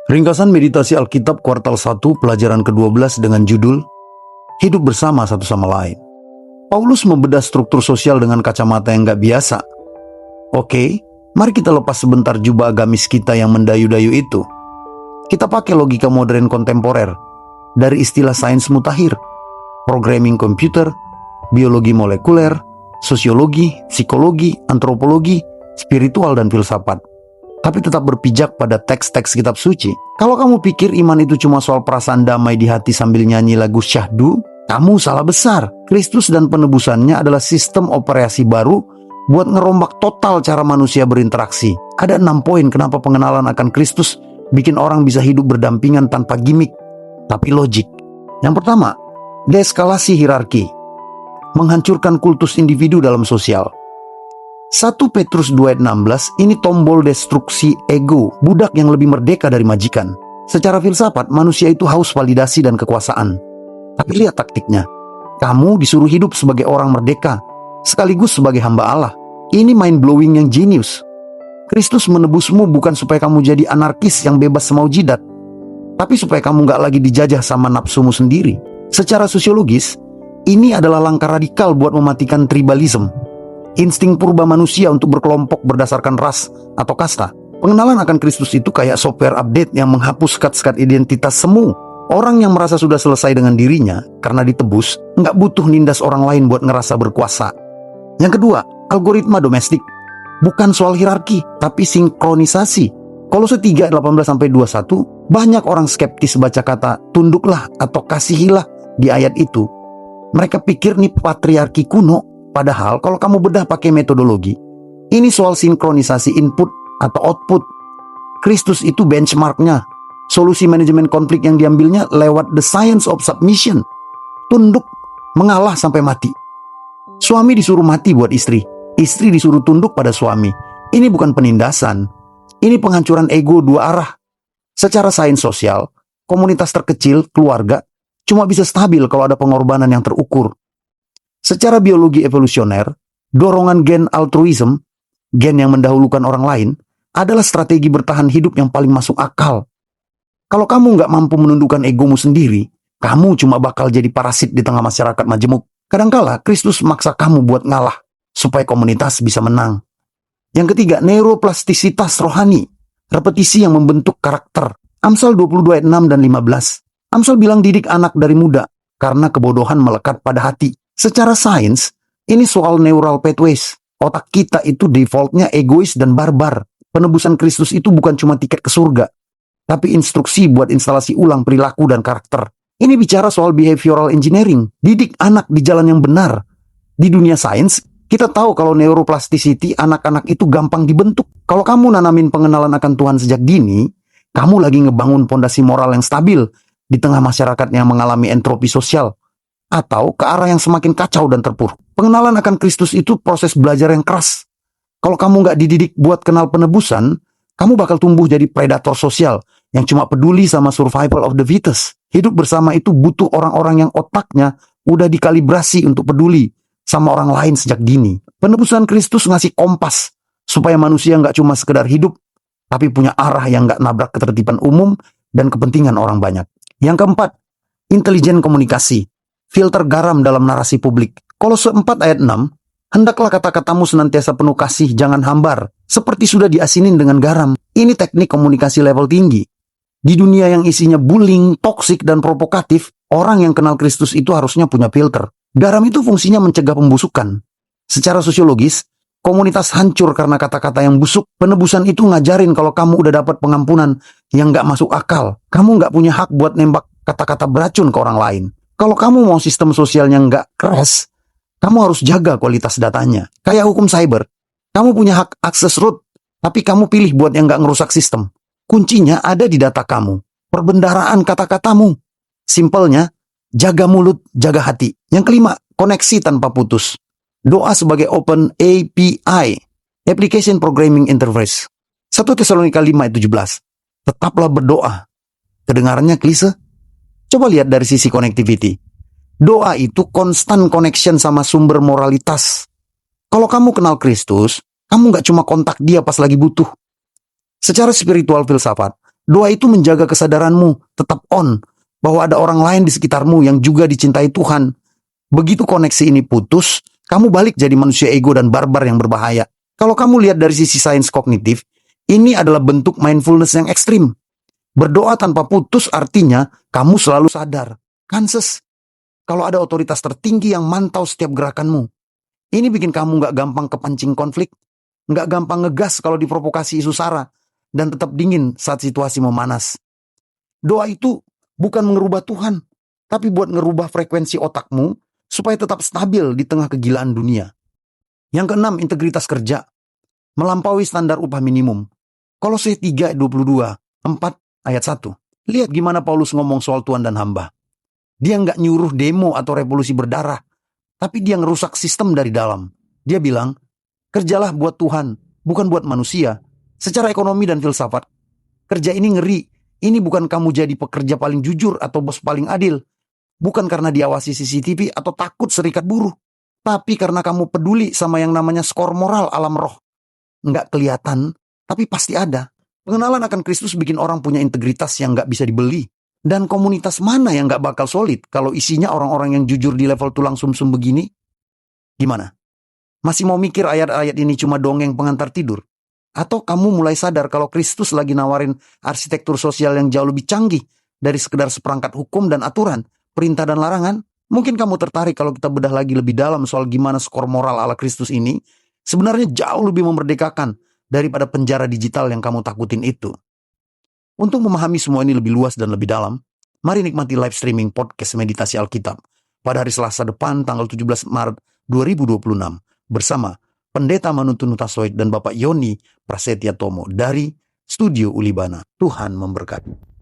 Ringkasan meditasi Alkitab kuartal 1 pelajaran ke-12 dengan judul Hidup bersama satu sama lain. Paulus membedah struktur sosial dengan kacamata yang gak biasa. Oke, mari kita lepas sebentar jubah agamis kita yang mendayu-dayu itu. Kita pakai logika modern kontemporer dari istilah sains mutakhir, programming komputer, biologi molekuler, sosiologi, psikologi, antropologi, spiritual, dan filsafat. Tapi tetap berpijak pada teks-teks kitab suci. Kalau kamu pikir iman itu cuma soal perasaan damai di hati sambil nyanyi lagu syahdu, kamu salah besar. Kristus dan penebusannya adalah sistem operasi baru buat ngerombak total cara manusia berinteraksi. Ada 6 poin kenapa pengenalan akan Kristus bikin orang bisa hidup berdampingan tanpa gimmick, tapi logik. Yang pertama, deeskalasi hierarki. Menghancurkan kultus individu dalam sosial. 1 Petrus 2 ayat 16 ini tombol destruksi ego, budak yang lebih merdeka dari majikan. Secara filsafat, manusia itu haus validasi dan kekuasaan. Tapi lihat taktiknya. Kamu disuruh hidup sebagai orang merdeka, sekaligus sebagai hamba Allah. Ini mind-blowing yang jenius. Kristus menebusmu bukan supaya kamu jadi anarkis yang bebas semau jidat, tapi supaya kamu gak lagi dijajah sama nafsumu sendiri. Secara sosiologis, ini adalah langkah radikal buat mematikan tribalism, insting purba manusia untuk berkelompok berdasarkan ras atau kasta. Pengenalan akan Kristus itu kayak software update yang menghapus sekat-sekat identitas semu. Orang yang merasa sudah selesai dengan dirinya karena ditebus, nggak butuh nindas orang lain buat ngerasa berkuasa. Yang kedua, algoritma domestik. Bukan soal hierarki, tapi sinkronisasi. Kolose 3 18-21, banyak orang skeptis baca kata tunduklah atau kasihilah di ayat itu. Mereka pikir nih patriarki kuno. Padahal kalau kamu bedah pakai metodologi, ini soal sinkronisasi input atau output. Kristus itu benchmarknya. Solusi manajemen konflik yang diambilnya lewat the science of submission. Tunduk, mengalah sampai mati. Suami disuruh mati buat istri. Istri disuruh tunduk pada suami. Ini bukan penindasan. Ini penghancuran ego dua arah. Secara sains sosial, komunitas terkecil, keluarga, cuma bisa stabil kalau ada pengorbanan yang terukur. Secara biologi evolusioner, dorongan gen altruism, gen yang mendahulukan orang lain, adalah strategi bertahan hidup yang paling masuk akal. Kalau kamu nggak mampu menundukkan egomu sendiri, kamu cuma bakal jadi parasit di tengah masyarakat majemuk. Kadangkala Kristus maksa kamu buat ngalah, supaya komunitas bisa menang. Yang ketiga, neuroplastisitas rohani, repetisi yang membentuk karakter. Amsal 22 ayat 6 dan 15. Amsal bilang didik anak dari muda, karena kebodohan melekat pada hati. Secara sains, ini soal neural pathways. Otak kita itu defaultnya egois dan barbar. Penebusan Kristus itu bukan cuma tiket ke surga, tapi instruksi buat instalasi ulang perilaku dan karakter. Ini bicara soal behavioral engineering. Didik anak di jalan yang benar. Di dunia sains, kita tahu kalau neuroplasticity anak-anak itu gampang dibentuk. Kalau kamu nanamin pengenalan akan Tuhan sejak dini, kamu lagi ngebangun pondasi moral yang stabil di tengah masyarakat yang mengalami entropi sosial, atau ke arah yang semakin kacau dan terpuruk. Pengenalan akan Kristus itu proses belajar yang keras. Kalau kamu nggak dididik buat kenal penebusan, kamu bakal tumbuh jadi predator sosial yang cuma peduli sama survival of the fittest. Hidup bersama itu butuh orang-orang yang otaknya udah dikalibrasi untuk peduli sama orang lain sejak dini. Penebusan Kristus ngasih kompas supaya manusia nggak cuma sekedar hidup, tapi punya arah yang nggak nabrak ketertiban umum dan kepentingan orang banyak. Yang keempat, intelijen komunikasi. Filter garam dalam narasi publik. Kolose 4 ayat 6, hendaklah kata-katamu senantiasa penuh kasih, jangan hambar, seperti sudah diasinin dengan garam. Ini teknik komunikasi level tinggi. Di dunia yang isinya bullying, toksik, dan provokatif, orang yang kenal Kristus itu harusnya punya filter. Garam itu fungsinya mencegah pembusukan. Secara sosiologis, komunitas hancur karena kata-kata yang busuk. Penebusan itu ngajarin kalau kamu udah dapat pengampunan yang gak masuk akal. Kamu gak punya hak buat nembak kata-kata beracun ke orang lain. Kalau kamu mau sistem sosialnya nggak crash, kamu harus jaga kualitas datanya. Kayak hukum cyber, kamu punya hak akses root, tapi kamu pilih buat yang nggak ngerusak sistem. Kuncinya ada di data kamu, perbendaharaan kata-katamu. Simpelnya, jaga mulut, jaga hati. Yang kelima, koneksi tanpa putus. Doa sebagai open API, Application Programming Interface. 1 Tesalonika 5 ayat 17. Tetaplah berdoa. Kedengarannya klise? Coba lihat dari sisi connectivity. Doa itu constant connection sama sumber moralitas. Kalau kamu kenal Kristus, kamu gak cuma kontak dia pas lagi butuh. Secara spiritual filsafat, Doa itu menjaga kesadaranmu tetap on, bahwa ada orang lain di sekitarmu yang juga dicintai Tuhan. Begitu koneksi ini putus, kamu balik jadi manusia ego dan barbar yang berbahaya. Kalau kamu lihat dari sisi sains kognitif, ini adalah bentuk mindfulness yang ekstrim. Berdoa tanpa putus artinya kamu selalu sadar, conscious. Kalau ada otoritas tertinggi yang mantau setiap gerakanmu. Ini bikin kamu gak gampang kepancing konflik, gak gampang ngegas kalau diprovokasi isu sara, dan tetap dingin saat situasi memanas. Doa itu bukan mengerubah Tuhan, tapi buat ngerubah frekuensi otakmu supaya tetap stabil di tengah kegilaan dunia. Yang keenam, integritas kerja. Melampaui standar upah minimum. Kolose 3:22, 4 ayat 1. Lihat gimana Paulus ngomong soal Tuhan dan hamba. Dia nggak nyuruh demo atau revolusi berdarah, tapi dia ngerusak sistem dari dalam. Dia bilang, kerjalah buat Tuhan, bukan buat manusia. Secara ekonomi dan filsafat, kerja ini ngeri. Ini bukan kamu jadi pekerja paling jujur atau bos paling adil. Bukan karena diawasi CCTV atau takut serikat buruh. Tapi karena kamu peduli sama yang namanya skor moral alam roh. Nggak kelihatan, tapi pasti ada. Pengenalan akan Kristus bikin orang punya integritas yang nggak bisa dibeli. Dan komunitas mana yang nggak bakal solid kalau isinya orang-orang yang jujur di level tulang sumsum begini? Gimana? Masih mau mikir ayat-ayat ini cuma dongeng pengantar tidur? Atau kamu mulai sadar kalau Kristus lagi nawarin arsitektur sosial yang jauh lebih canggih dari sekedar seperangkat hukum dan aturan, perintah dan larangan? Mungkin kamu tertarik kalau kita bedah lagi lebih dalam soal gimana skor moral ala Kristus ini sebenarnya jauh lebih memerdekakan daripada penjara digital yang kamu takutin itu. Untuk memahami semua ini lebih luas dan lebih dalam, mari nikmati live streaming podcast Meditasi Alkitab pada hari Selasa depan tanggal 17 Maret 2026 bersama Pendeta Manuntun Nutasoid dan Bapak Yoni Prasetya Tomo dari Studio Ulibana. Tuhan memberkati.